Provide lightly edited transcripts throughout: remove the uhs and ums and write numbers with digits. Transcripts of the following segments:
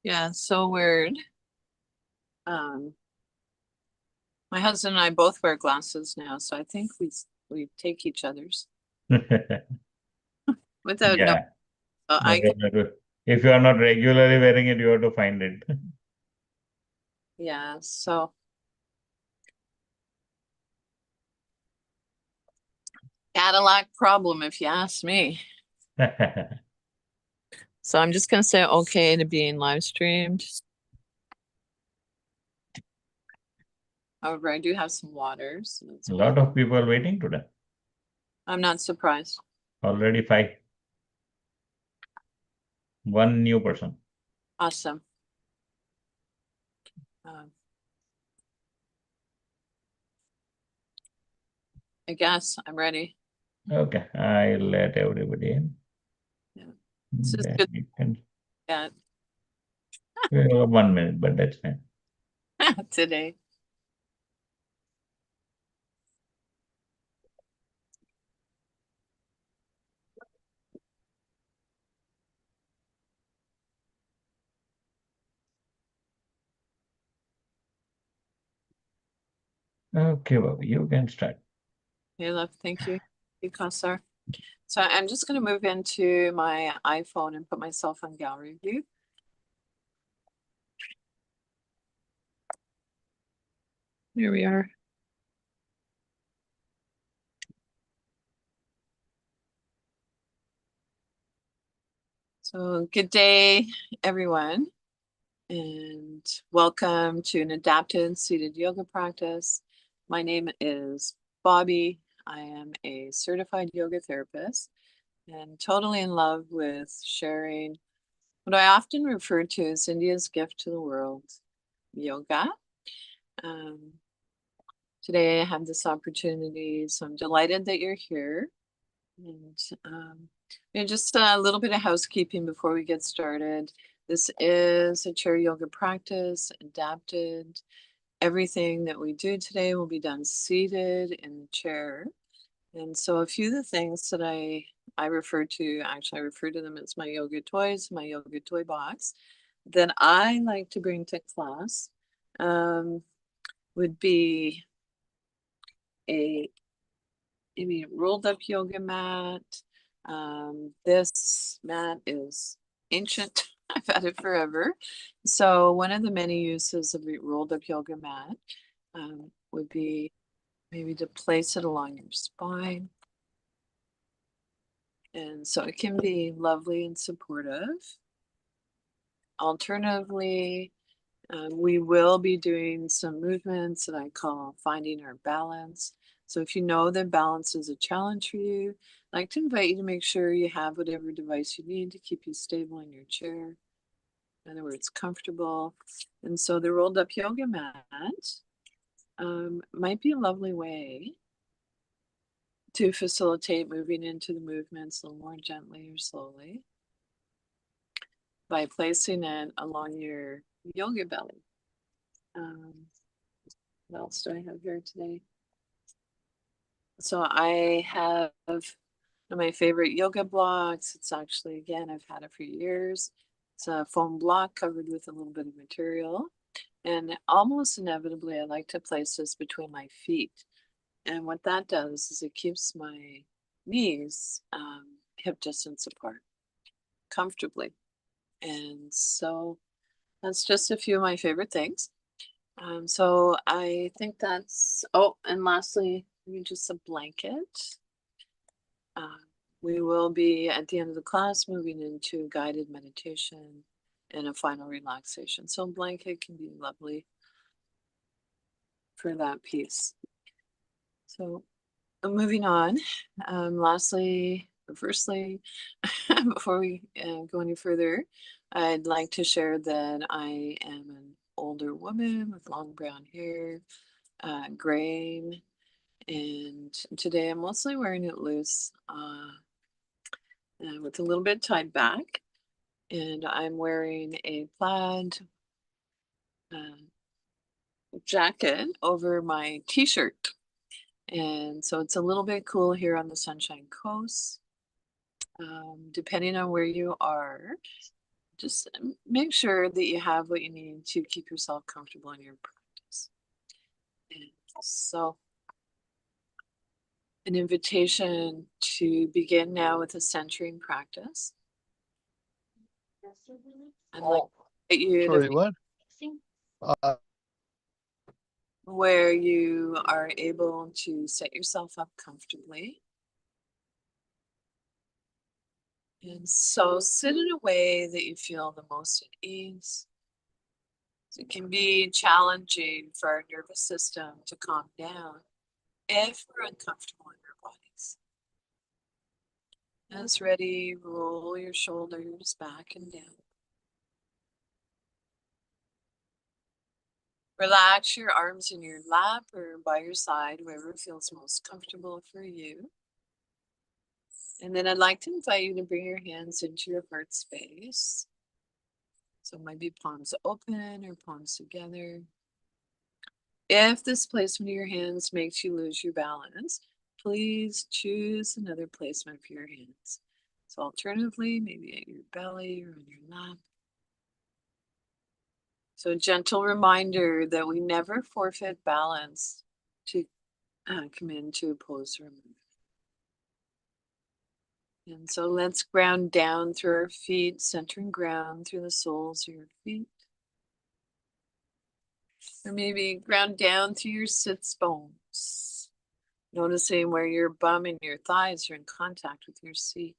Yeah, so weird. My husband and I both wear glasses now, so I think we take each other's without no. Yeah. I can, If you are not regularly wearing it, you have to find it. yeah. So Cadillac problem, if you ask me. So I'm just gonna say okay to being live streamed. However, I do have some water, so that's A good. lot of people waiting today. I'm not surprised. Already five. One new person. Awesome. Um, I guess I'm ready. Okay, I'll let everybody in. Yeah. This is Then good. you can. Yeah, 1 minute, but that's fine. today. Okay, Bobbie, you can start. Hey, love. Thank you. Kasar. So I'm just going to move into my iPhone and put myself on gallery view. Here we are. So good day, everyone, and welcome to an adapted seated yoga practice. My name is Bobbie. I am a certified yoga therapist and totally in love with sharing what I often refer to as India's gift to the world, yoga. Um, Today I have this opportunity, so I'm delighted that you're here. And just a little bit of housekeeping before we get started. This is a chair yoga practice, adapted. Everything that we do today will be done seated in the chair. And so a few of the things that I refer to, actually I refer to them as my yoga toys, my yoga toy box, that I like to bring to class would be a maybe a rolled up yoga mat. This mat is ancient. I've had it forever. So one of the many uses of a rolled up yoga mat would be maybe to place it along your spine. And so it can be lovely and supportive. Alternatively, we will be doing some movements that I call finding our balance. So if you know that balance is a challenge for you, I'd like to invite you to make sure you have whatever device you need to keep you stable in your chair. In other words, comfortable. And so the rolled up yoga mat might be a lovely way to facilitate moving into the movements a little more gently or slowly by placing it along your yoga belly. What else do I have here today? So I have one of my favorite yoga blocks. It's actually, again, I've had it for years. It's a foam block covered with a little bit of material. And almost inevitably, I like to place this between my feet. And what that does is it keeps my knees hip distance apart comfortably. And so that's just a few of my favorite things. So I think that's, oh, and lastly, just a blanket. We will be at the end of the class moving into guided meditation and a final relaxation. So a blanket can be lovely for that piece. So moving on, firstly, before we go any further, I'd like to share that I am an older woman with long brown hair, graying, and today I'm mostly wearing it loose with a little bit tied back. And I'm wearing a plaid jacket over my t-shirt. And so it's a little bit cool here on the Sunshine Coast. Depending on where you are, Just make sure that you have what you need to keep yourself comfortable in your practice. And so, an invitation to begin now with a centering practice. I'd like to invite you Sorry, to what? where you are able to set yourself up comfortably. And so sit in a way that you feel the most at ease. So it can be challenging for our nervous system to calm down if we're uncomfortable in our bodies. As ready, roll your shoulders back and down. Relax your arms in your lap or by your side, wherever feels most comfortable for you. And then I'd like to invite you to bring your hands into your heart space. So it might be palms open or palms together. If this placement of your hands makes you lose your balance, please choose another placement for your hands. So alternatively, maybe at your belly or on your lap. So a gentle reminder that we never forfeit balance to come into a pose or movement. And so let's ground down through our feet, centering ground through the soles of your feet. Or maybe ground down through your sits bones, noticing where your bum and your thighs are in contact with your seat.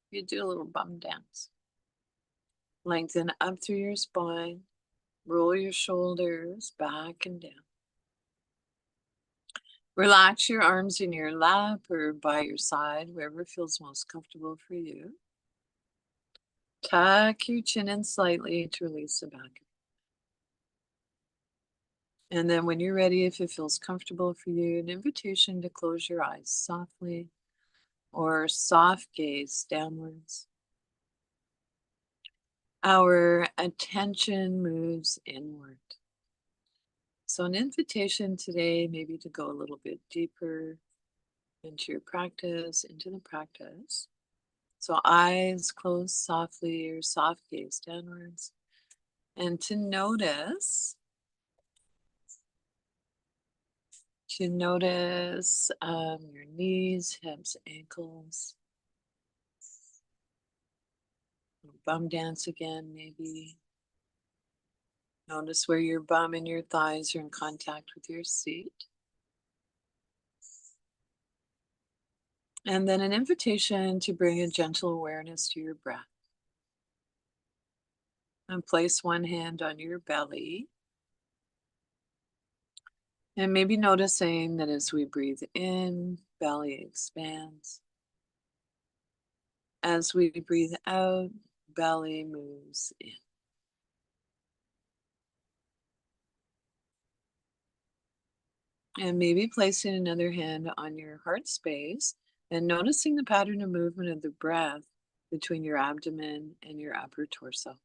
You do a little bum dance. Lengthen up through your spine, roll your shoulders back and down. Relax your arms in your lap or by your side, wherever feels most comfortable for you. Tuck your chin in slightly to release the back. And then when you're ready, if it feels comfortable for you, an invitation to close your eyes softly or soft gaze downwards. Our attention moves inward. So an invitation today maybe to go a little bit deeper into your practice, into the practice. So eyes closed softly or soft gaze downwards. And to notice your knees, hips, ankles. Bum dance again, maybe. Notice where your bum and your thighs are in contact with your seat. And then an invitation to bring a gentle awareness to your breath. And place one hand on your belly. And maybe noticing that as we breathe in, belly expands. As we breathe out, belly moves in. And maybe placing another hand on your heart space and noticing the pattern of movement of the breath between your abdomen and your upper torso.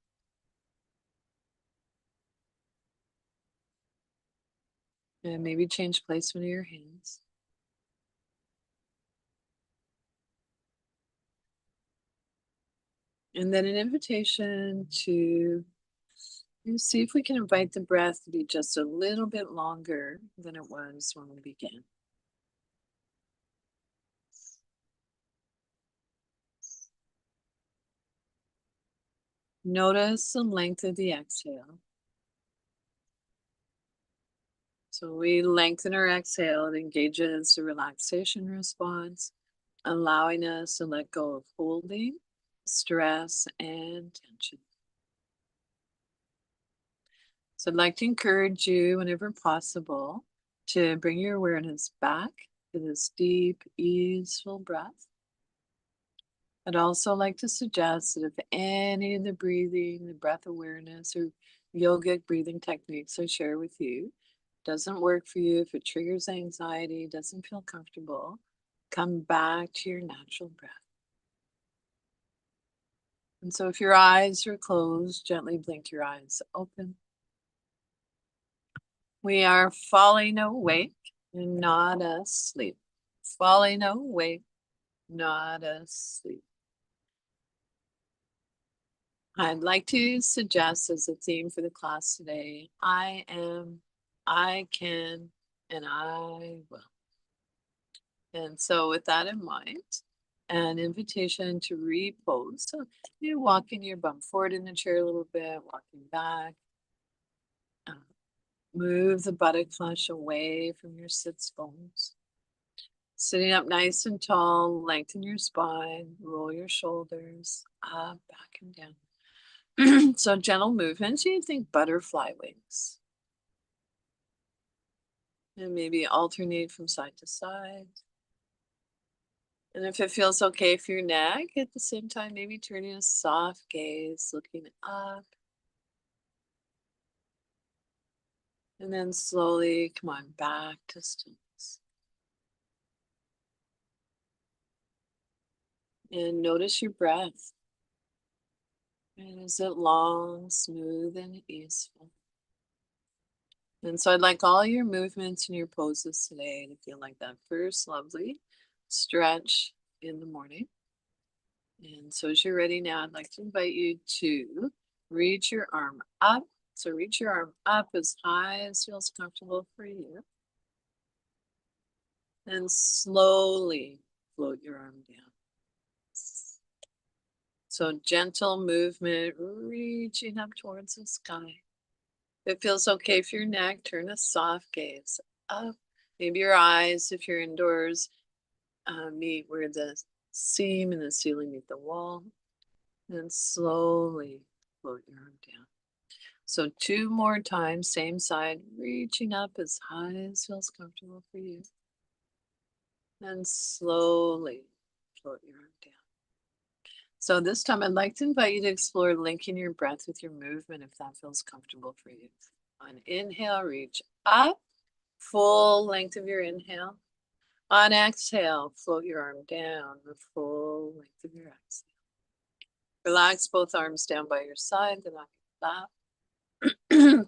And maybe change placement of your hands. And then an invitation to see if we can invite the breath to be just a little bit longer than it was when we began. Notice the length of the exhale. So we lengthen our exhale, it engages the relaxation response, allowing us to let go of holding, stress, and tension. So I'd like to encourage you, whenever possible, to bring your awareness back to this deep, easeful breath. I'd also like to suggest that if any of the breathing, the breath awareness, or yogic breathing techniques I share with you doesn't work for you, if it triggers anxiety, doesn't feel comfortable, come back to your natural breath. And so if your eyes are closed, gently blink your eyes open. We are falling awake and not asleep. Falling awake, not asleep. I'd like to suggest as a theme for the class today, I am, I can, and I will. And so with that in mind, an invitation to repose. So you're walking your bum forward in the chair a little bit, walking back. Move the buttock flesh away from your sits bones. Sitting up nice and tall, lengthen your spine, roll your shoulders up, back and down. So gentle movements, you think butterfly wings. And maybe alternate from side to side. And if it feels okay for your neck, at the same time, maybe turning a soft gaze, looking up. And then slowly come on back to stillness. And notice your breath. And is it long, smooth, and easeful? And so I'd like all your movements and your poses today to feel like that first lovely stretch in the morning. And so as you're ready now, I'd like to invite you to reach your arm up. So reach your arm up as high as feels comfortable for you. And slowly float your arm down. So gentle movement, reaching up towards the sky. If it feels okay for your neck, turn a soft gaze up. Maybe your eyes, if you're indoors, meet where the seam and the ceiling meet the wall. And slowly float your arm down. So 2 more times, same side, reaching up as high as feels comfortable for you. And slowly float your arm down. So this time I'd like to invite you to explore linking your breath with your movement if that feels comfortable for you. On inhale, reach up, full length of your inhale. On exhale, float your arm down, the full length of your exhale. Relax both arms down by your side, then on your lap.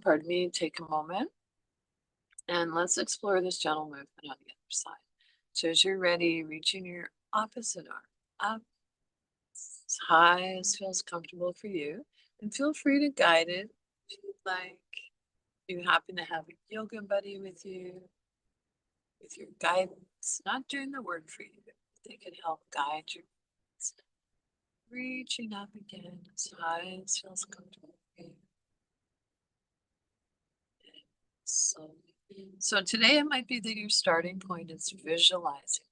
Pardon me, take a moment. And let's explore this gentle movement on the other side. So as you're ready, reaching your opposite arm up as high as feels comfortable for you. And feel free to guide it if you'd like. You happen to have a yoga buddy with you, with your guidance, not doing the work for you, but they can help guide you. Reaching up again as high as feels comfortable for you. So today it might be that your starting point is visualizing.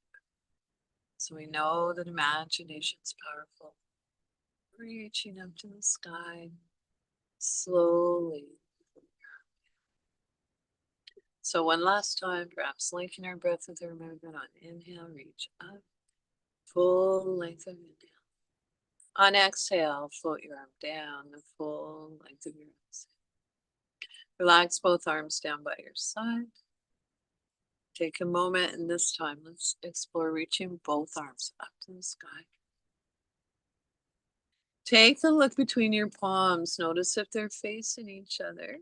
So we know that imagination is powerful. Reaching up to the sky, slowly. So one last time, perhaps linking our breath with our movement on inhale, reach up, full length of inhale. On exhale, float your arm down, the full length of your exhale. Relax both arms down by your side. Take a moment, and this time let's explore reaching both arms up to the sky. Take a look between your palms. Notice if they're facing each other.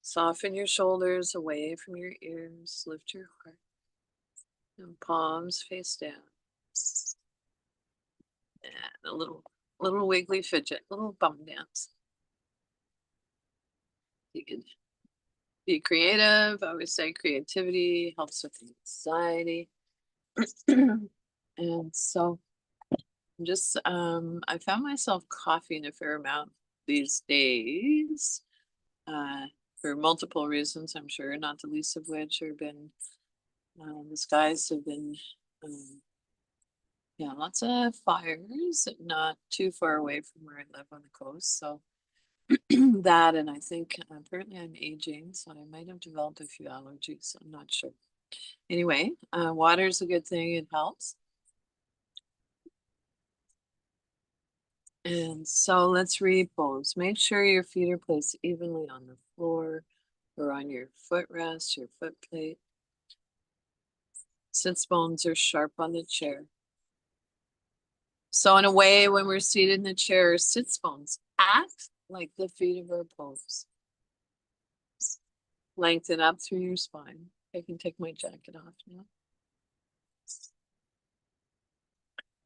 Soften your shoulders away from your ears. Lift your heart. And palms face down. And a little wiggly fidget, little bum dance. You can be creative. I always say creativity helps with anxiety. And so just I found myself coughing a fair amount these days for multiple reasons, I'm sure, not the least of which have been the skies have been lots of fires, not too far away from where I live on the coast. So that, and I think apparently I'm aging, so I might have developed a few allergies. I'm not sure. Anyway, water is a good thing. It helps. And so let's repose. Make sure your feet are placed evenly on the floor or on your footrest, your foot plate. Sits bones are sharp on the chair. So in a way, when we're seated in the chair, our sits bones act like the feet of our pose. Lengthen up through your spine. I can take my jacket off now.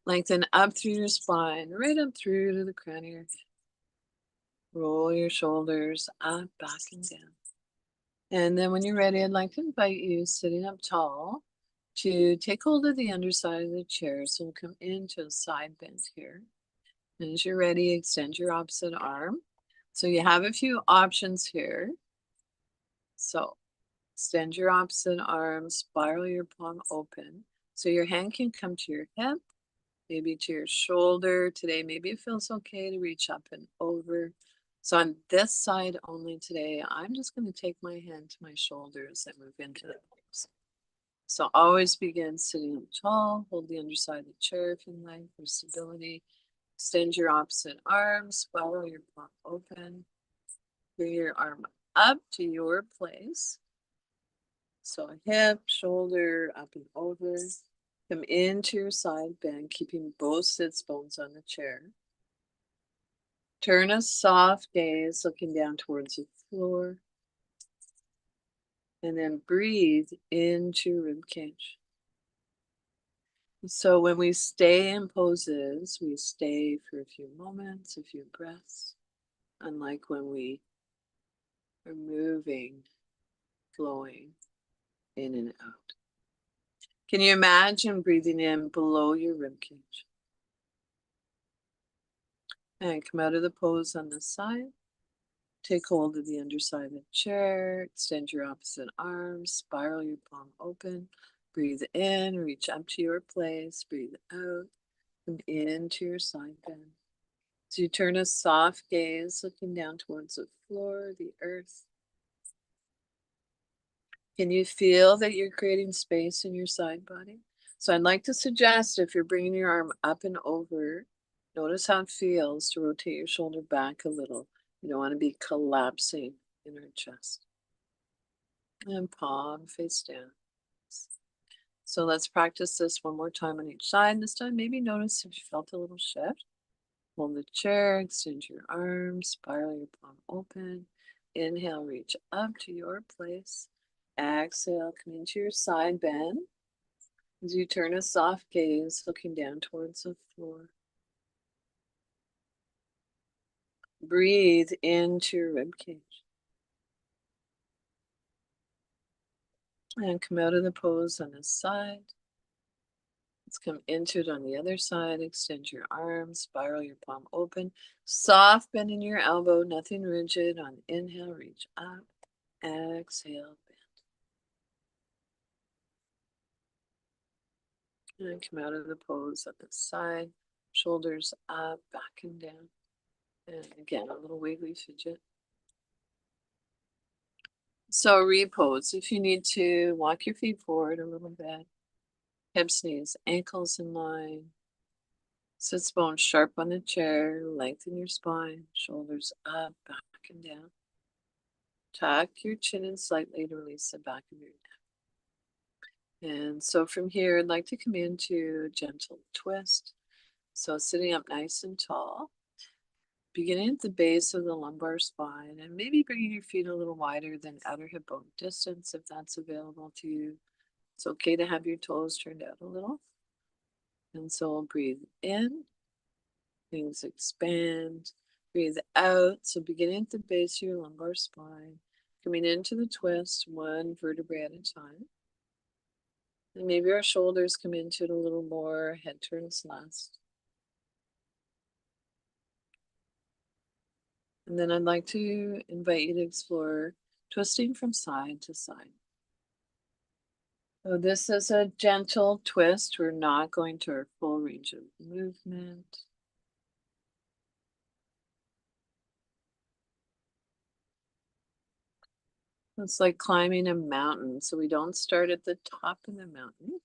Lengthen up through your spine, right up through to the crown of your head. Roll your shoulders up, back, and down. And then when you're ready, I'd like to invite you, sitting up tall, to take hold of the underside of the chair. So we'll come into a side bend here. And as you're ready, extend your opposite arm. So you have a few options here. So extend your opposite arm, spiral your palm open. So your hand can come to your hip, maybe to your shoulder. Today, maybe it feels okay to reach up and over. So on this side only today, I'm just going to take my hand to my shoulders and move into the pose. So always begin sitting up tall, hold the underside of the chair if you like for stability. Extend your opposite arm, spiral your palm open. Bring your arm up to your place. So hip, shoulder, up and over. Come into your side bend, keeping both sits bones on the chair. Turn a soft gaze, looking down towards the floor. And then breathe into rib cage. So when we stay in poses, we stay for a few moments, a few breaths, unlike when we are moving, flowing in and out. Can you imagine breathing in below your rib cage? And come out of the pose on the side. Take hold of the underside of the chair, extend your opposite arm, spiral your palm open. Breathe in, reach up to your place, breathe out, and into your side bend. So you turn a soft gaze, looking down towards the floor, the earth. Can you feel that you're creating space in your side body? So I'd like to suggest, if you're bringing your arm up and over, notice how it feels to rotate your shoulder back a little. You don't want to be collapsing in our chest. And palm face down. So let's practice this one more time on each side. This time, maybe notice if you felt a little shift. Hold the chair, extend your arms, spiral your palm open. Inhale, reach up to your place. Exhale, come into your side bend. As you turn a soft gaze, looking down towards the floor. Breathe into your rib cage. And come out of the pose on this side. Let's come into it on the other side. Extend your arms, spiral your palm open. Soft bend in your elbow, nothing rigid. On inhale, reach up. Exhale, bend. And come out of the pose on the side. Shoulders up, back and down. And again, a little wiggly fidget. So repose. If you need to, walk your feet forward a little bit. Hips, knees, ankles in line. Sits bones sharp on the chair. Lengthen your spine. Shoulders up, back and down. Tuck your chin in slightly to release the back of your neck. And so from here, I'd like to come into a gentle twist. So sitting up nice and tall. Beginning at the base of the lumbar spine, and maybe bringing your feet a little wider than outer hip bone distance if that's available to you. It's okay to have your toes turned out a little. And so we'll breathe in, things expand. Breathe out. So beginning at the base of your lumbar spine, coming into the twist, one vertebrae at a time. And maybe our shoulders come into it a little more, head turns last. And then I'd like to invite you to explore twisting from side to side. So this is a gentle twist. We're not going to our full range of movement. It's like climbing a mountain. So we don't start at the top of the mountain.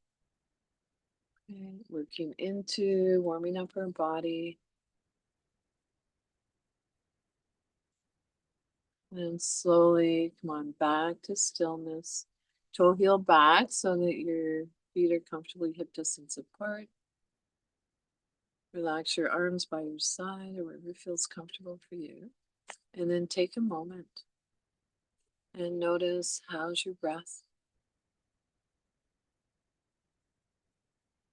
Okay. Working into warming up our body. And slowly come on back to stillness. Toe heel back so that your feet are comfortably hip distance apart. Relax your arms by your side or wherever feels comfortable for you. And then take a moment and notice, how's your breath?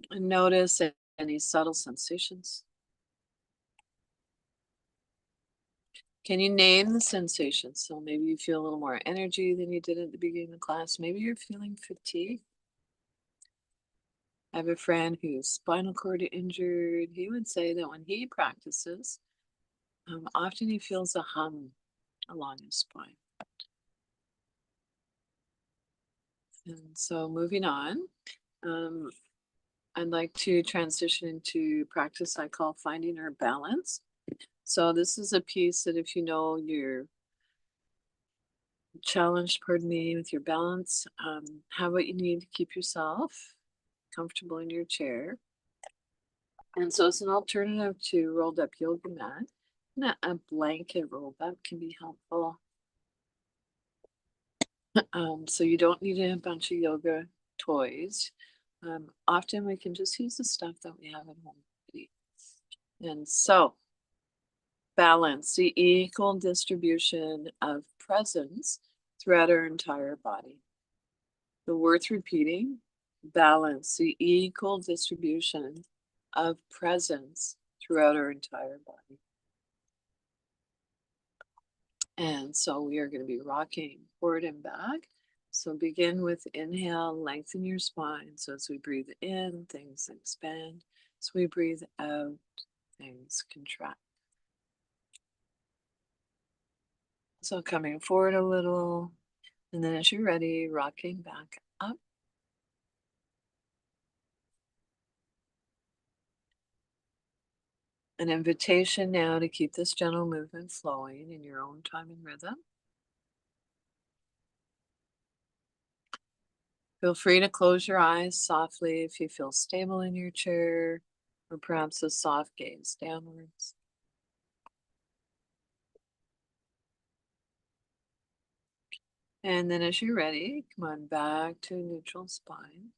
And notice Any subtle sensations? Can you name the sensations? So maybe you feel a little more energy than you did at the beginning of class. Maybe you're feeling fatigue. I have a friend whose spinal cord injured. He would say that when he practices, often he feels a hum along his spine. And so moving on, I'd like to transition into practice I call finding our balance. So this is a piece that if you know you're challenged, pardon me, with your balance, have what you need to keep yourself comfortable in your chair. And so it's an alternative to rolled up yoga mat. And a blanket rolled up can be helpful. So you don't need a bunch of yoga toys. Often we can just use the stuff that we have at home. And so balance, the equal distribution of presence throughout our entire body. The worth repeating, balance, the equal distribution of presence throughout our entire body. And so we are going to be rocking forward and back. So begin with inhale, lengthen your spine. So as we breathe in, things expand. As we breathe out, things contract. So coming forward a little, and then as you're ready, rocking back up. An invitation now to keep this gentle movement flowing in your own time and rhythm. Feel free to close your eyes softly if you feel stable in your chair, or perhaps a soft gaze downwards. And then as you're ready, come on back to a neutral spine.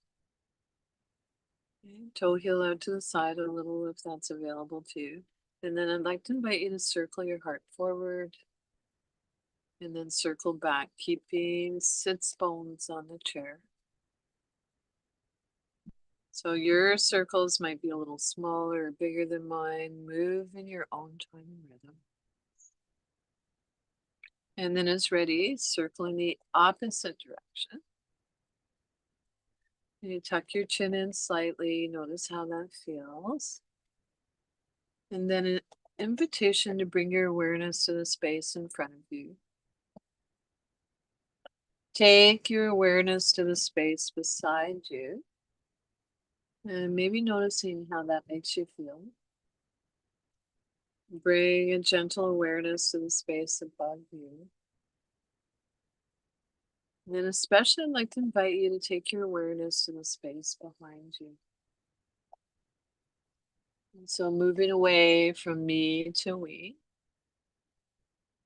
Okay. Toe heel out to the side a little if that's available too. And then I'd like to invite you to circle your heart forward and then circle back, keeping sits bones on the chair. So your circles might be a little smaller or bigger than mine. Move in your own time and rhythm. And then as ready, circle in the opposite direction. And you tuck your chin in slightly. Notice how that feels. And then an invitation to bring your awareness to the space in front of you. Take your awareness to the space beside you. And maybe noticing how that makes you feel. Bring a gentle awareness to the space above you. And then especially I'd like to invite you to take your awareness to the space behind you. And so moving away from me to we.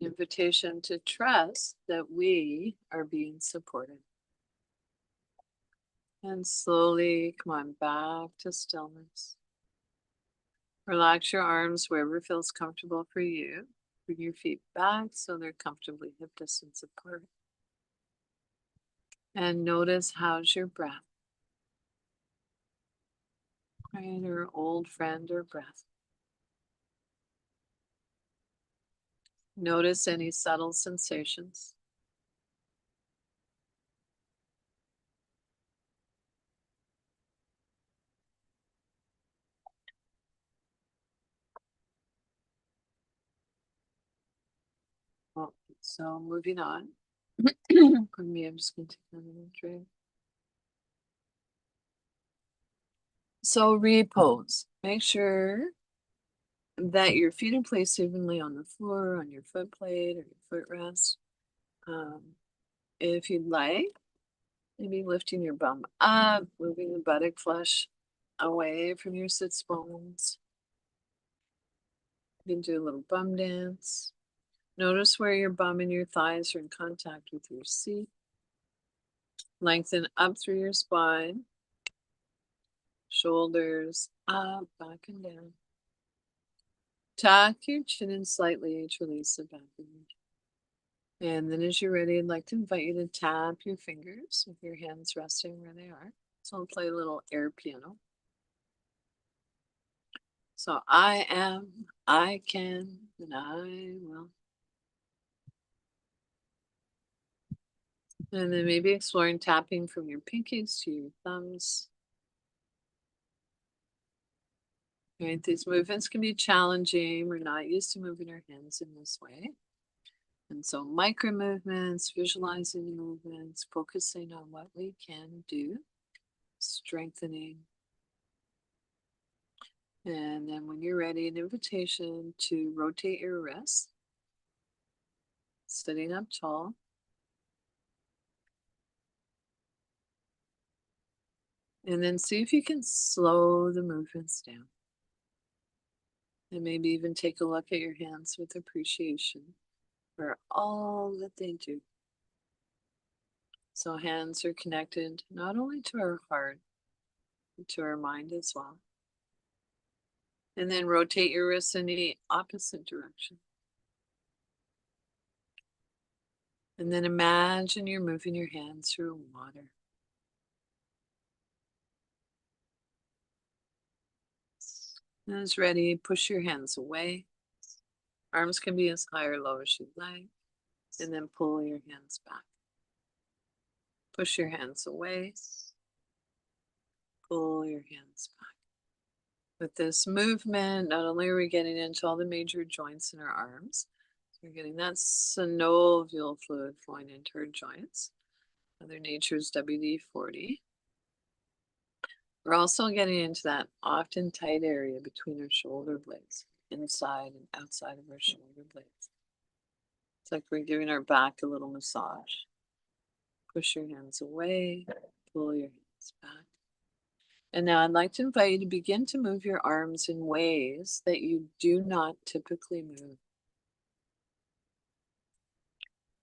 Invitation to trust that we are being supported. And slowly come on back to stillness. Relax your arms wherever feels comfortable for you. Bring your feet back so they're comfortably hip distance apart. And notice how's your breath. Right, or old friend or breath. Notice any subtle sensations. Well, so moving on. Pardon me, I'm just going to take another drink. So repose. Make sure that your feet are placed evenly on the floor, on your foot plate or your footrest. If you'd like, maybe lifting your bum up, moving the buttock flesh away from your sits bones. You can do a little bum dance. Notice where your bum and your thighs are in contact with your seat. Lengthen up through your spine. Shoulders up, back and down. Tuck your chin in slightly to release the back of your head. And then as you're ready, I'd like to invite you to tap your fingers with your hands resting where they are. So I'll play a little air piano. So I am, I can, and I will. And then maybe exploring tapping from your pinkies to your thumbs. Right, these movements can be challenging. We're not used to moving our hands in this way. And so micro movements, visualizing the movements, focusing on what we can do, strengthening. And then when you're ready, an invitation to rotate your wrists, sitting up tall. And then see if you can slow the movements down. And maybe even take a look at your hands with appreciation for all that they do. So hands are connected not only to our heart, but to our mind as well. And then rotate your wrists in the opposite direction. And then imagine you're moving your hands through water. And as ready, push your hands away. Arms can be as high or low as you'd like. And then pull your hands back. Push your hands away. Pull your hands back. With this movement, not only are we getting into all the major joints in our arms, we're getting that synovial fluid flowing into our joints. Mother Nature's WD-40. We're also getting into that often tight area between our shoulder blades, inside and outside of our shoulder blades. It's like we're giving our back a little massage. Push your hands away, pull your hands back. And now I'd like to invite you to begin to move your arms in ways that you do not typically move.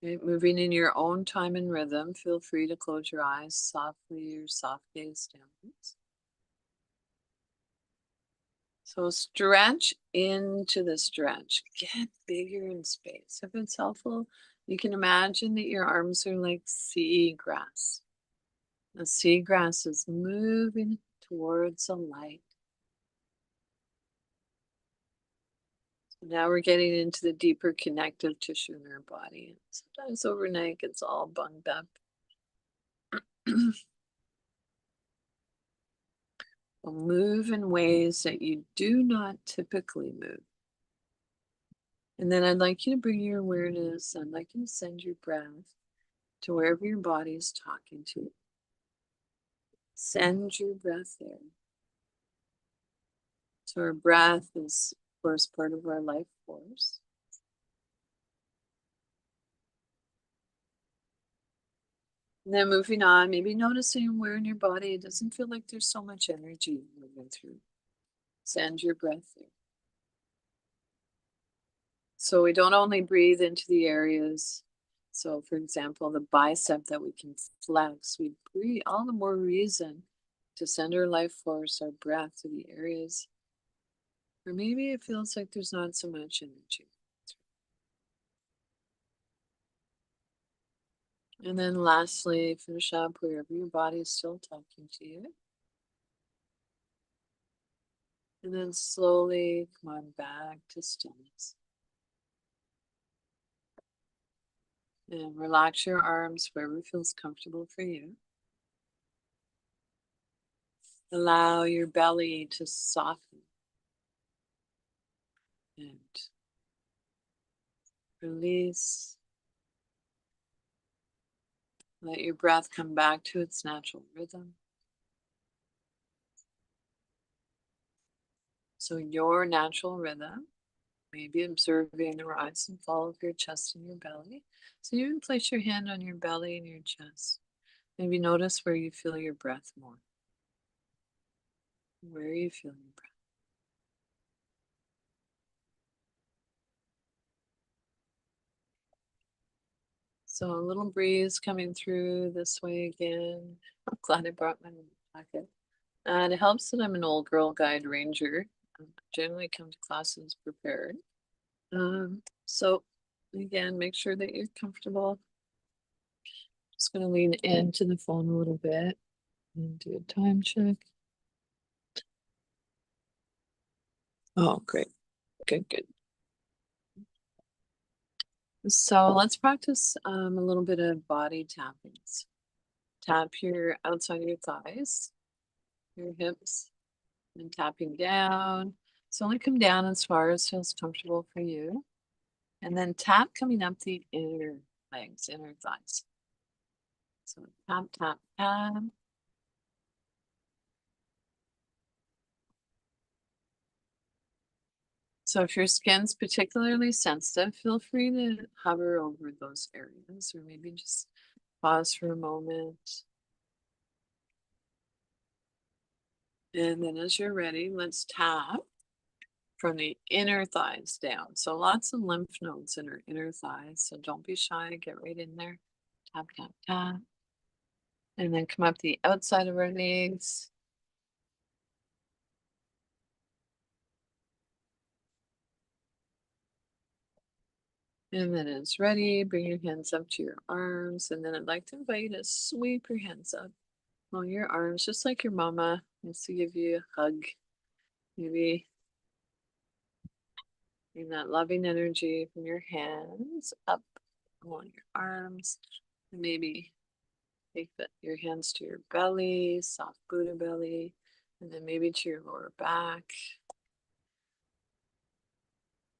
Okay, moving in your own time and rhythm, feel free to close your eyes softly or soft gaze downwards. So stretch into the stretch. Get bigger in space. If it's helpful, you can imagine that your arms are like seagrass. The seagrass is moving towards a light. So now we're getting into the deeper connective tissue in our body. Sometimes overnight it gets all bunged up. We'll move in ways that you do not typically move. And then I'd like you to bring your awareness, I'd like you to send your breath to wherever your body is talking to you. Send your breath there. So our breath is, of course, part of our life force. And then moving on, maybe noticing where in your body it doesn't feel like there's so much energy moving through. Send your breath there. So we don't only breathe into the areas. So for example, the bicep that we can flex, we breathe, all the more reason to send our life force, our breath to the areas. Or maybe it feels like there's not so much energy. And then lastly, finish up wherever your body is still talking to you. And then slowly come on back to stillness. And relax your arms wherever feels comfortable for you. Allow your belly to soften. And release. Let your breath come back to its natural rhythm. So your natural rhythm, maybe observing the rise and fall of your chest and your belly. So you can place your hand on your belly and your chest. Maybe notice where you feel your breath more. Where you feel your breath. So a little breeze coming through this way again. I'm glad I brought my jacket. And it helps that I'm an old Girl Guide ranger. I generally come to classes prepared. So again, make sure that you're comfortable. Just going to lean into the phone a little bit and do a time check. Oh, great. Good, good. So let's practice a little bit of body tappings. Tap your outside of your thighs, your hips, and tapping down. So only come down as far as feels comfortable for you. And then tap coming up the inner legs, inner thighs. So tap, tap, tap. So if your skin's particularly sensitive, feel free to hover over those areas or maybe just pause for a moment. And then as you're ready, let's tap from the inner thighs down. So lots of lymph nodes in our inner thighs. So don't be shy, get right in there. Tap, tap, tap. And then come up the outside of our legs. And then it's ready, bring your hands up to your arms. And then I'd like to invite you to sweep your hands up on your arms, just like your mama used to give you a hug. Maybe bring that loving energy from your hands up on your arms. And maybe take your hands to your belly, soft Buddha belly, and then maybe to your lower back.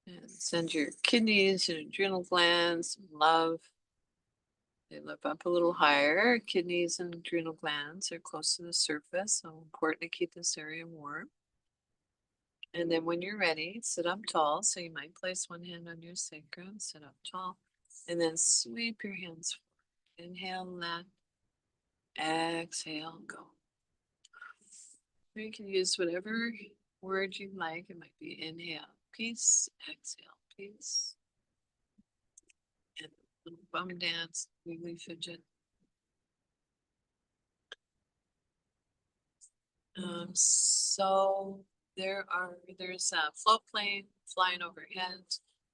And send your kidneys and adrenal glands some love. They lift up a little higher. Kidneys and adrenal glands are close to the surface, so important to keep this area warm. And then when you're ready, sit up tall. So you might place one hand on your sacrum, sit up tall, and then sweep your hands forward. Inhale, let. Exhale, go. You can use whatever word you like. It might be inhale, peace, exhale, peace. And a little bum dance, wiggly fidget. So there's a float plane flying overhead.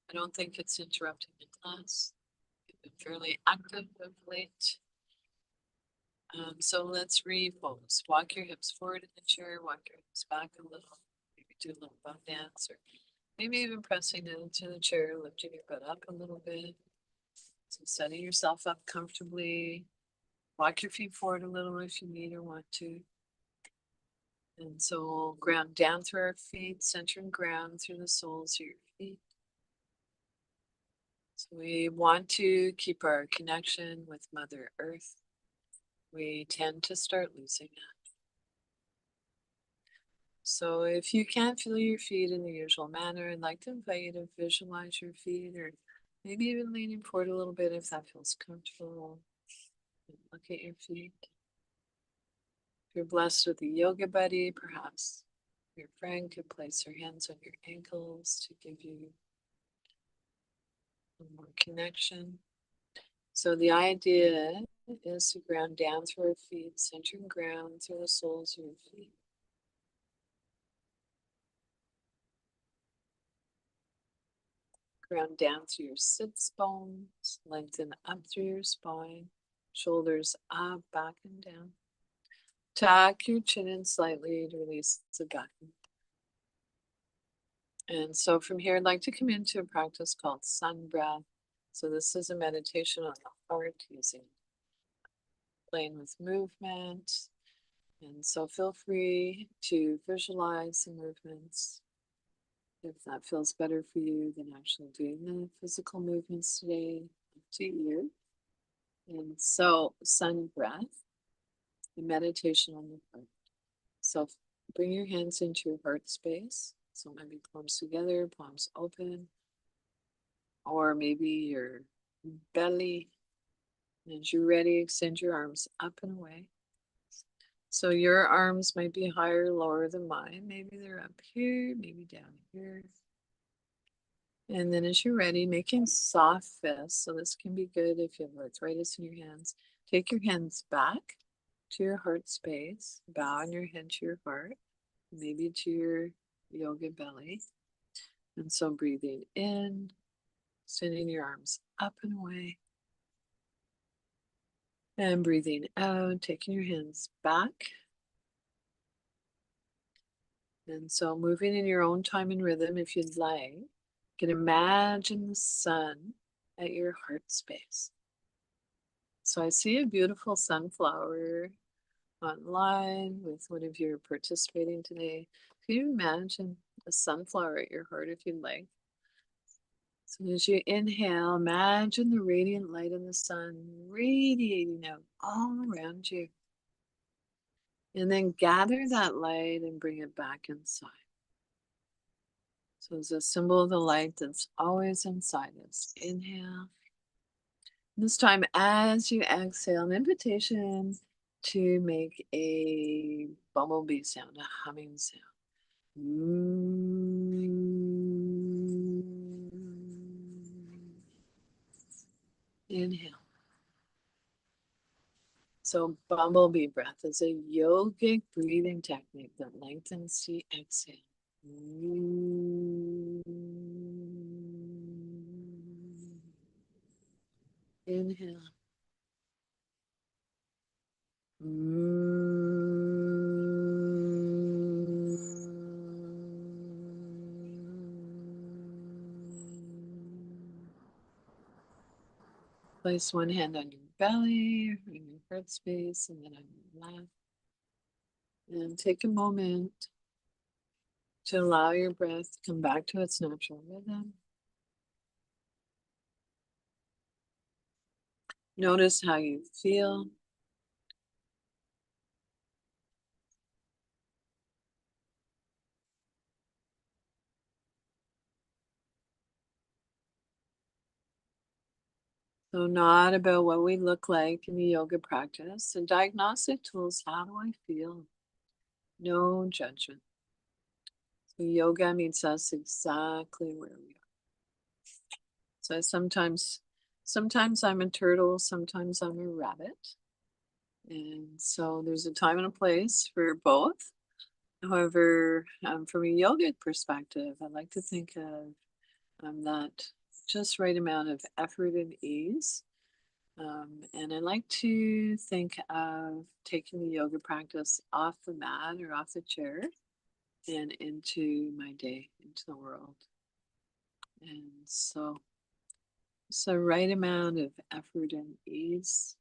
I don't think it's interrupting the class. I've been fairly active of late. So let's repose. Walk your hips forward in the chair, walk your hips back a little, maybe do a little bum dance, or maybe even pressing into the chair, lifting your butt up a little bit. So setting yourself up comfortably. Walk your feet forward a little if you need or want to. And so we'll ground down through our feet, center and ground through the soles of your feet. So we want to keep our connection with Mother Earth. We tend to start losing that. So if you can't feel your feet in the usual manner, I'd like to invite you to visualize your feet or maybe even leaning forward a little bit if that feels comfortable. And look at your feet. If you're blessed with a yoga buddy, perhaps your friend could place their hands on your ankles to give you more connection. So the idea is to ground down through our feet, center and ground through the soles of your feet. Ground down through your sits bones, lengthen up through your spine, shoulders up, back and down. Tuck your chin in slightly to release the back. And so from here, I'd like to come into a practice called sun breath. So this is a meditation on the heart using playing with movement. And so feel free to visualize the movements. If that feels better for you than actually doing the physical movements today, up to you. And so sun breath, the meditation on the heart. So bring your hands into your heart space. So maybe palms together, palms open, or maybe your belly. And as you're ready, extend your arms up and away. So your arms might be higher, lower than mine. Maybe they're up here, maybe down here. And then as you're ready, making soft fists. So this can be good if you have arthritis in your hands. Take your hands back to your heart space. Bow on your head to your heart, maybe to your yoga belly. And so breathing in, sending your arms up and away. And breathing out, taking your hands back. And so moving in your own time and rhythm, if you'd like, you can imagine the sun at your heart space. So I see a beautiful sunflower online with one of you participating today. Can you imagine a sunflower at your heart if you'd like? So as you inhale, imagine the radiant light of the sun radiating out all around you. And then gather that light and bring it back inside. So it's a symbol of the light that's always inside us. Inhale. This time, as you exhale, an invitation to make a bumblebee sound, a humming sound. Inhale. So bumblebee breath is a yogic breathing technique that lengthens the exhale. Inhale. Place one hand on your belly, or in your heart space, and then on your lap. And take a moment to allow your breath to come back to its natural rhythm. Notice how you feel. So not about what we look like in the yoga practice. The diagnostic tools, how do I feel? No judgment. So yoga meets us exactly where we are. So sometimes I'm a turtle, sometimes I'm a rabbit. And so there's a time and a place for both. However, from a yogic perspective, I like to think of that just right amount of effort and ease. And I like to think of taking the yoga practice off the mat or off the chair and into my day, into the world. And so it's the right amount of effort and ease.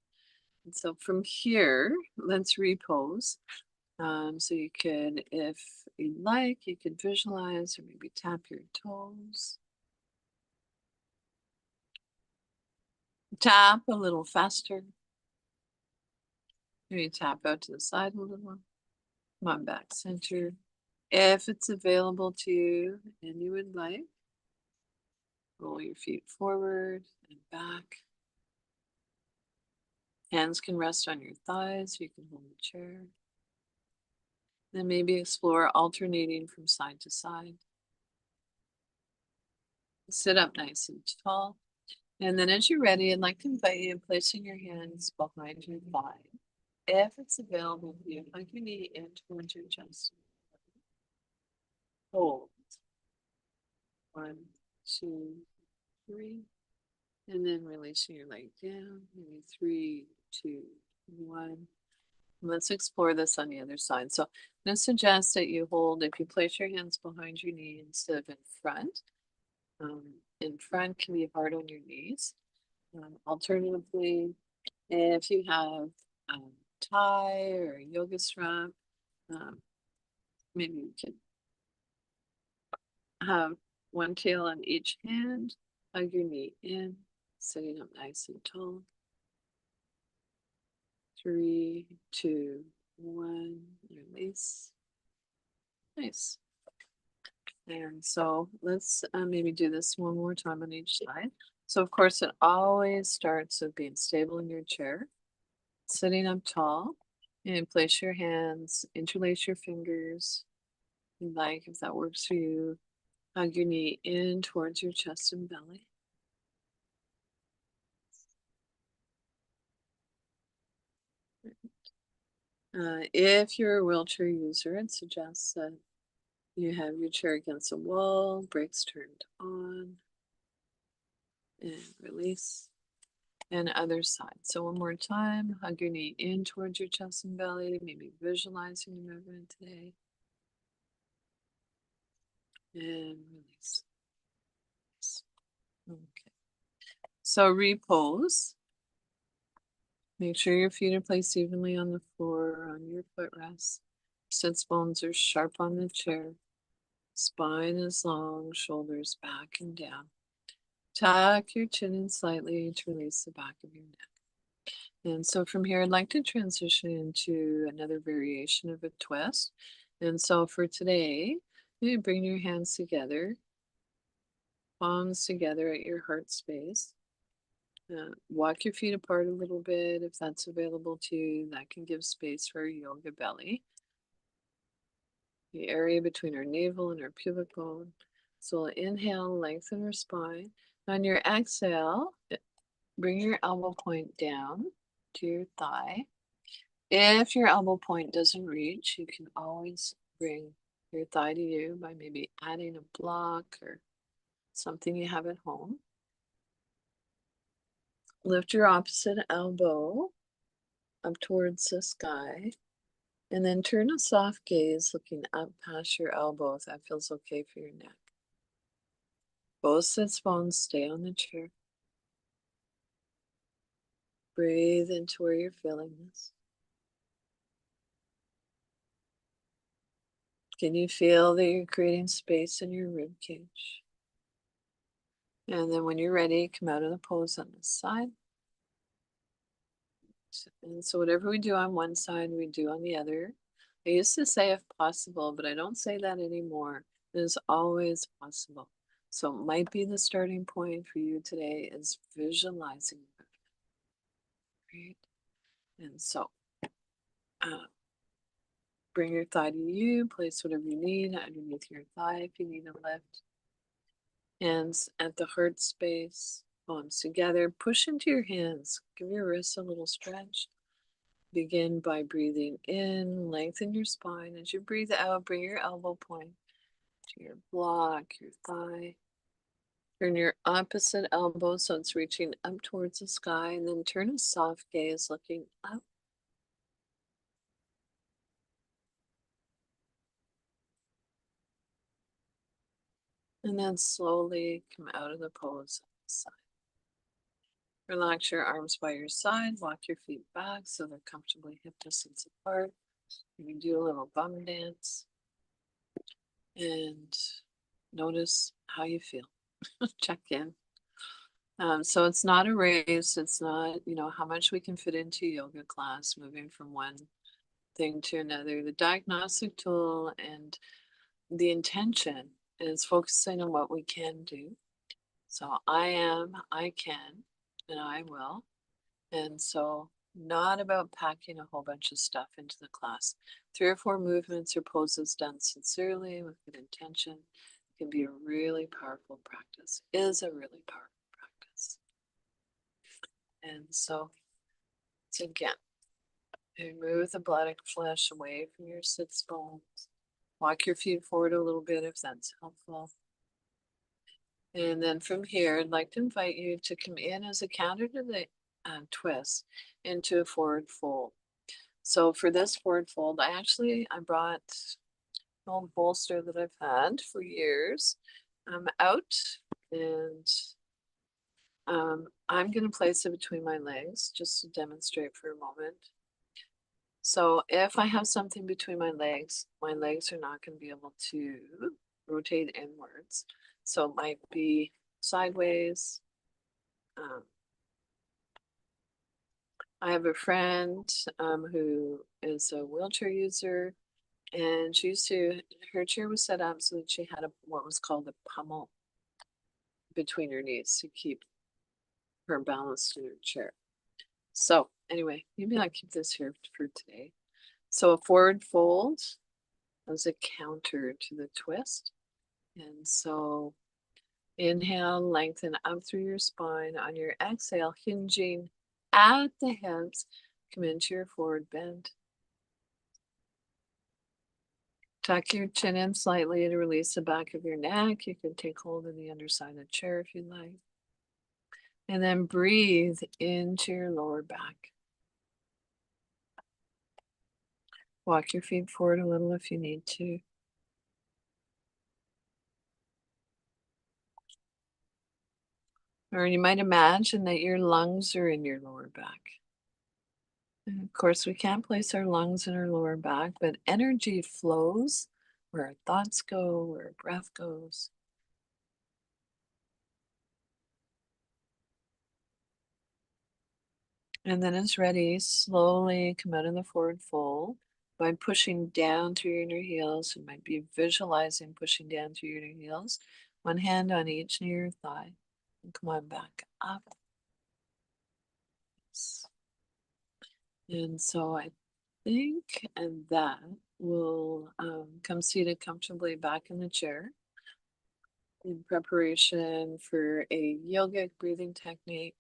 And so from here, let's repose. So you could, if you'd like, you could visualize or maybe tap your toes. Tap a little faster. Maybe tap out to the side a little. Come on back center. If it's available to you and you would like, roll your feet forward and back. Hands can rest on your thighs. You can hold the chair. Then maybe explore alternating from side to side. Sit up nice and tall. And then as you're ready, I'd like to invite you placing your hands behind your thigh. If it's available to you, hug your knee in towards your chest. Hold. 1, 2, 3. And then releasing your leg down. Maybe 3, 2, 1. Let's explore this on the other side. So I'm going to suggest that you hold, if you place your hands behind your knee instead of in front. In front can be hard on your knees. Alternatively, if you have a tie or a yoga strap, maybe you can have one tail on each hand, hug your knee in, sitting up nice and tall. 3, 2, 1, release. Nice. And so let's maybe do this one more time on each side. So of course it always starts with being stable in your chair, sitting up tall, and place your hands, interlace your fingers. Like if that works for you, hug your knee in towards your chest and belly. If you're a wheelchair user, it suggests that you have your chair against a wall, brakes turned on, and release. And other side. So one more time, hug your knee in towards your chest and belly, maybe visualizing the movement today. And release. Okay. So repose. Make sure your feet are placed evenly on the floor, on your footrest. Sits bones are sharp on the chair. Spine is long, shoulders back and down. Tuck your chin in slightly to release the back of your neck. And so from here, I'd like to transition into another variation of a twist. And so for today, you bring your hands together, palms together at your heart space. Walk your feet apart a little bit if that's available to you. That can give space for our yoga belly, the area between our navel and our pubic bone. So we'll inhale, lengthen our spine. On your exhale, bring your elbow point down to your thigh. If your elbow point doesn't reach, you can always bring your thigh to you by maybe adding a block or something you have at home. Lift your opposite elbow up towards the sky, and then turn a soft gaze looking up past your elbow if that feels okay for your neck. Both sits bones stay on the chair. Breathe into where you're feeling this. Can you feel that you're creating space in your rib cage? And then when you're ready, come out of the pose on this side. And so whatever we do on one side, we do on the other. I used to say if possible, but I don't say that anymore. It is always possible. So it might be the starting point for you today is visualizing movement, right? And so bring your thigh to you, place whatever you need underneath your thigh if you need a lift. Hands at the heart space, palms together, push into your hands, give your wrists a little stretch. Begin by breathing in, lengthen your spine. As you breathe out, bring your elbow point to your block, your thigh. Turn your opposite elbow so it's reaching up towards the sky, and then turn a soft gaze looking up. And then slowly come out of the pose on the side. Relax your arms by your side, walk your feet back so they're comfortably hip distance apart. You can do a little bum dance and notice how you feel. Check in. So it's not a race. It's not, how much we can fit into yoga class, moving from one thing to another. The diagnostic tool and the intention is focusing on what we can do. So I can, and I will. And so not about packing a whole bunch of stuff into the class. 3 or 4 movements or poses done sincerely with good intention can be a really powerful practice, is a really powerful practice. And so again, remove the blood flesh away from your sits bones. Walk your feet forward a little bit if that's helpful. And then from here, I'd like to invite you to come in as a counter to the twist into a forward fold. So for this forward fold, I brought an old bolster that I've had for years out, and I'm going to place it between my legs just to demonstrate for a moment. So if I have something between my legs are not going to be able to rotate inwards. So it might be sideways. I have a friend who is a wheelchair user, and her chair was set up so that she had what was called a pummel between her knees to keep her balanced in her chair. So anyway, maybe I'll keep this here for today. So a forward fold as a counter to the twist. And so inhale, lengthen up through your spine. On your exhale, hinging at the hips, come into your forward bend. Tuck your chin in slightly to release the back of your neck. You can take hold of the underside of the chair if you'd like. And then breathe into your lower back. Walk your feet forward a little if you need to. Or you might imagine that your lungs are in your lower back. And of course, we can't place our lungs in our lower back, but energy flows where our thoughts go, where our breath goes. And then as ready, slowly come out of the forward fold by pushing down through your inner heels. You might be visualizing pushing down through your inner heels. One hand on each near your thigh. And come on back up. And so I think and that will come seated comfortably back in the chair in preparation for a yogic breathing technique,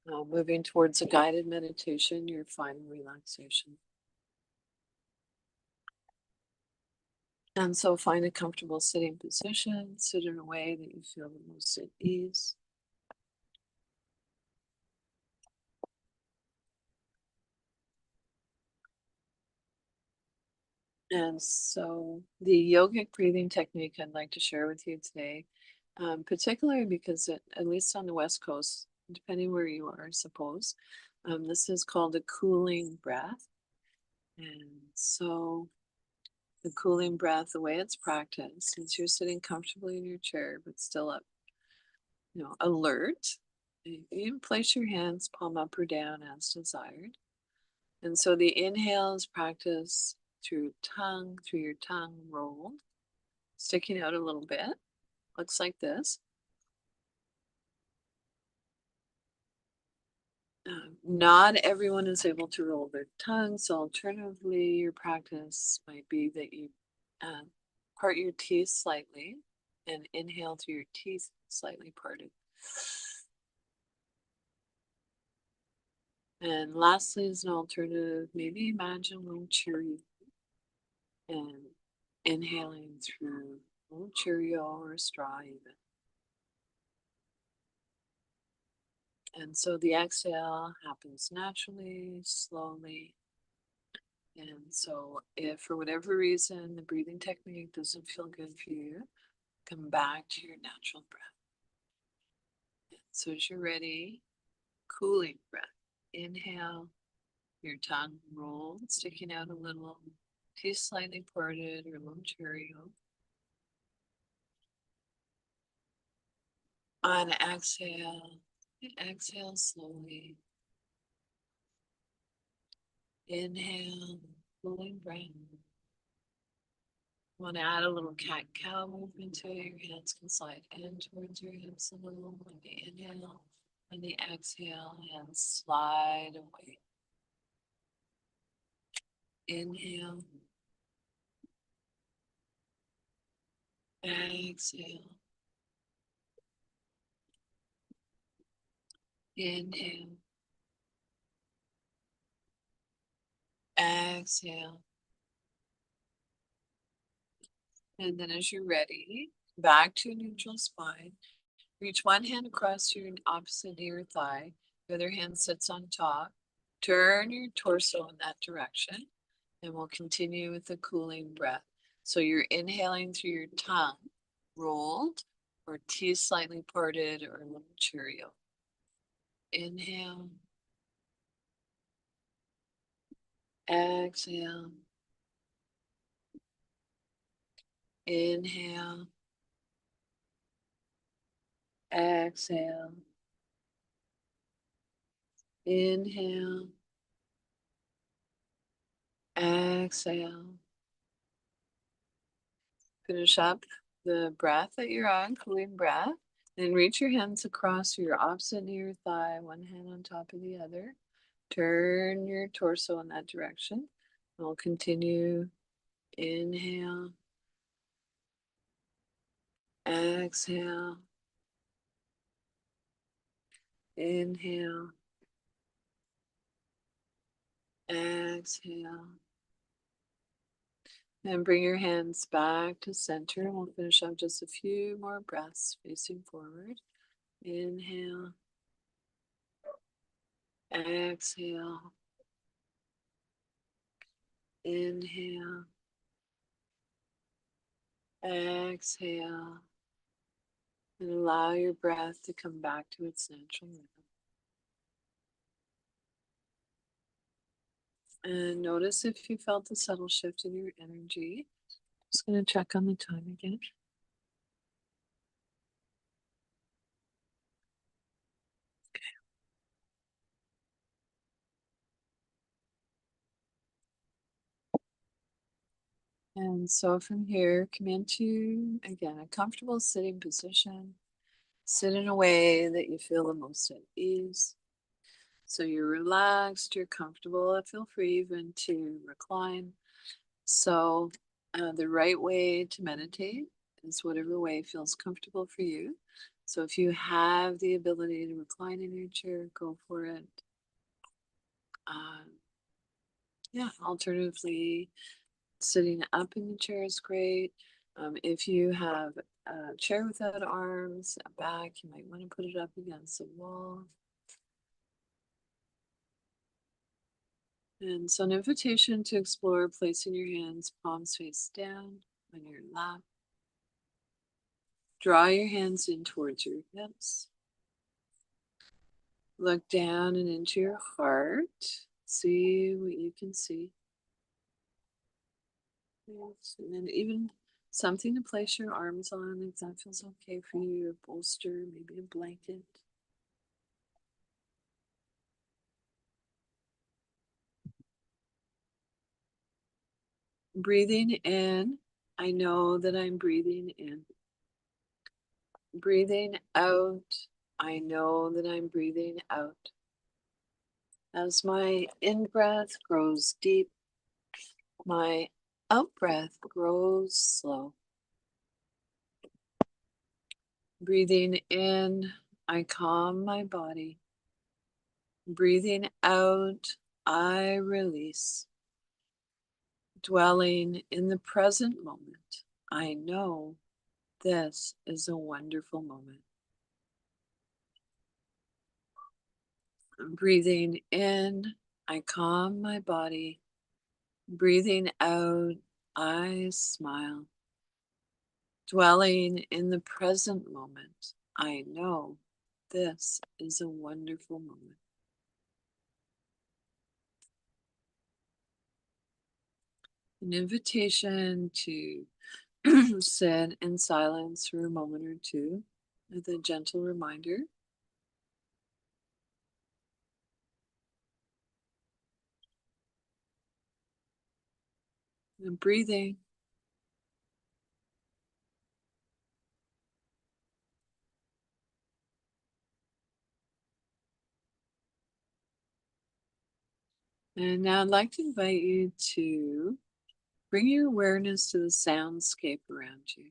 moving towards a guided meditation, your final relaxation. And so find a comfortable sitting position, sit in a way that you feel the most at ease. And so the yogic breathing technique I'd like to share with you today, particularly because at least on the West Coast, depending where you are, I suppose, this is called a cooling breath. And so the cooling breath, the way it's practiced, since you're sitting comfortably in your chair, but still up, alert, you can place your hands palm up or down as desired. And so the inhale is practiced through your tongue rolled, sticking out a little bit. Looks like this. Not everyone is able to roll their tongue, so alternatively, your practice might be that you part your teeth slightly and inhale through your teeth slightly parted. And lastly, as an alternative, maybe imagine a little Cheerio and inhaling through a little Cheerio or a straw even. And so the exhale happens naturally, slowly. And so if for whatever reason the breathing technique doesn't feel good for you, come back to your natural breath. And so as you're ready, cooling breath. Inhale, your tongue rolled, sticking out a little, teeth slightly parted or a little Cheerio. On exhale slowly. Inhale, cooling breath. Want to add a little cat-cow movement to it. Your hands can slide in towards your hips a little on the inhale. On the exhale, hands slide away. Inhale. Exhale. Inhale. Exhale. And then as you're ready, back to a neutral spine. Reach one hand across your opposite near thigh. The other hand sits on top. Turn your torso in that direction. And we'll continue with the cooling breath. So you're inhaling through your tongue, rolled, or teeth slightly parted, or a little Cheerio. Inhale. Exhale. Inhale. Exhale. Inhale. Exhale. Finish up the breath that you're on, cooling breath. Then reach your hands across your opposite near thigh, one hand on top of the other. Turn your torso in that direction. We'll continue. Inhale. Exhale. Inhale. Exhale. And bring your hands back to center. We'll finish up just a few more breaths facing forward. Inhale. Exhale. Inhale. Exhale. And allow your breath to come back to its natural rhythm. And notice if you felt a subtle shift in your energy. Just going to check on the time again. And so from here, come into, again, a comfortable sitting position. Sit in a way that you feel the most at ease. So you're relaxed, you're comfortable. Feel free even to recline. So the right way to meditate is whatever way feels comfortable for you. So if you have the ability to recline in your chair, go for it. Yeah, alternatively, sitting up in the chair is great. If you have a chair without arms, a back, you might want to put it up against the wall. And so an invitation to explore placing your hands palms face down on your lap. Draw your hands in towards your hips. Look down and into your heart. See what you can see. Yes. And then even something to place your arms on if that feels okay for you. A bolster, maybe a blanket. Breathing in, I know that I'm breathing in. Breathing out, I know that I'm breathing out. As my in-breath grows deep, my out-breath grows slow. Breathing in, I calm my body. Breathing out, I release. Dwelling in the present moment, I know this is a wonderful moment. Breathing in, I calm my body. Breathing out, I smile. Dwelling in the present moment, I know this is a wonderful moment. An invitation to sit in silence for a moment or two with a gentle reminder. And breathing. And now I'd like to invite you to bring your awareness to the soundscape around you.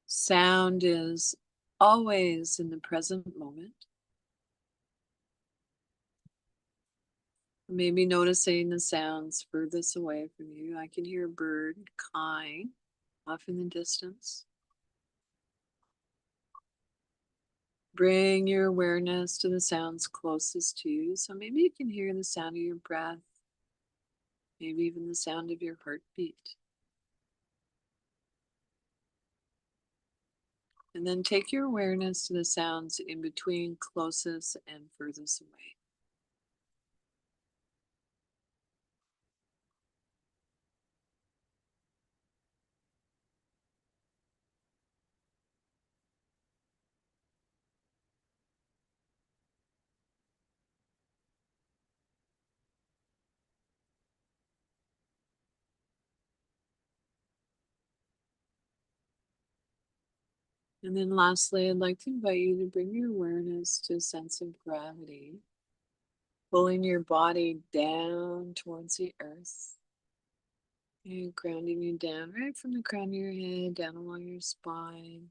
Sound is always in the present moment. Maybe noticing the sounds furthest away from you. I can hear a bird cawing off in the distance. Bring your awareness to the sounds closest to you. So maybe you can hear the sound of your breath, maybe even the sound of your heartbeat. And then take your awareness to the sounds in between closest and furthest away. And then lastly, I'd like to invite you to bring your awareness to a sense of gravity, pulling your body down towards the earth and grounding you down right from the crown of your head, down along your spine,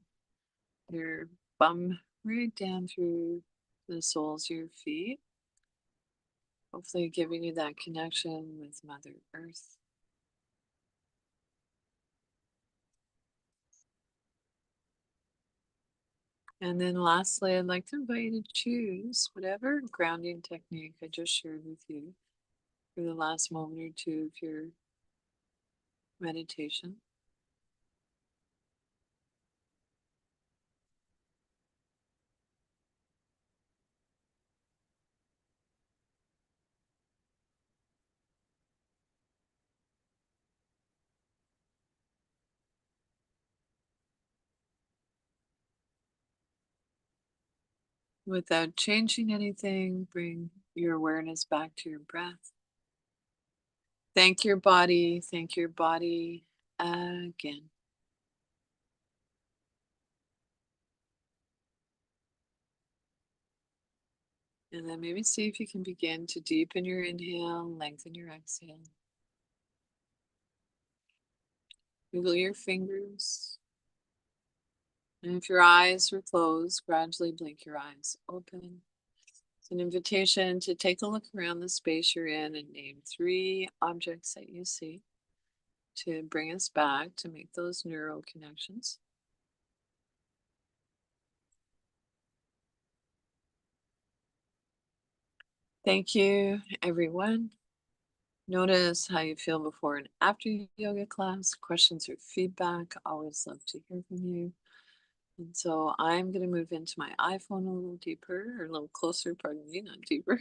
your bum right down through the soles of your feet. Hopefully giving you that connection with Mother Earth. And then lastly, I'd like to invite you to choose whatever grounding technique I just shared with you for the last moment or two of your meditation. Without changing anything, bring your awareness back to your breath. Thank your body again. And then maybe see if you can begin to deepen your inhale, lengthen your exhale. Wiggle your fingers. And if your eyes were closed, gradually blink your eyes open. It's an invitation to take a look around the space you're in and name 3 objects that you see to bring us back to make those neural connections. Thank you, everyone. Notice how you feel before and after yoga class. Questions or feedback, always love to hear from you. And so I'm going to move into my iPhone a little deeper, or a little closer, pardon me, not deeper.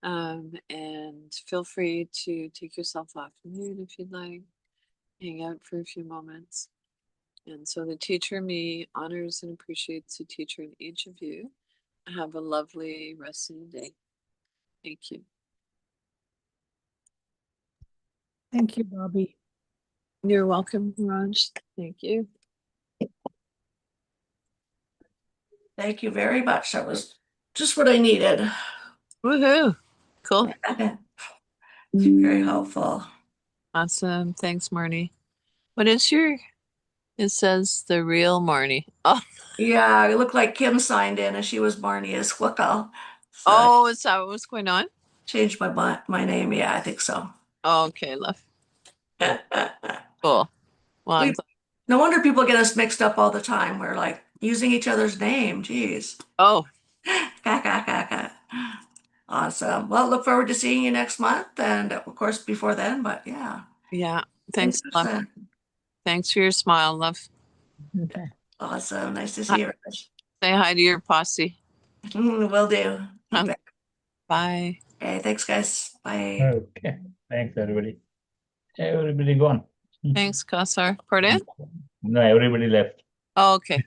And feel free to take yourself off mute if you'd like. Hang out for a few moments. And so the teacher me honors and appreciates the teacher in each of you. Have a lovely rest of the day. Thank you. Thank you, Bobbie. You're welcome, Raj. Thank you. Thank you very much. That was just what I needed. Woohoo. Cool. Very helpful. Awesome. Thanks, Marnie. What is your, it says the real Marnie. Oh, Yeah, it looked like Kim signed in and she was Barney as well. So oh, is that what's going on? changed my name. Yeah, I think so. Oh, okay, love. Cool. Well, I'm glad. No wonder people get us mixed up all the time. We're like using each other's name. Jeez. Oh, Awesome. Well, look forward to seeing you next month and of course before then, but yeah. yeah. Thanks, love. Interesting. Thanks for your smile, love. Okay. Awesome. Nice to see you, Raj. Say hi to your posse. Will do. Okay. Bye. Okay, thanks guys. Bye. Okay, thanks everybody. Everybody gone. Thanks, Kassar. Pardon? No, everybody left. Oh, okay.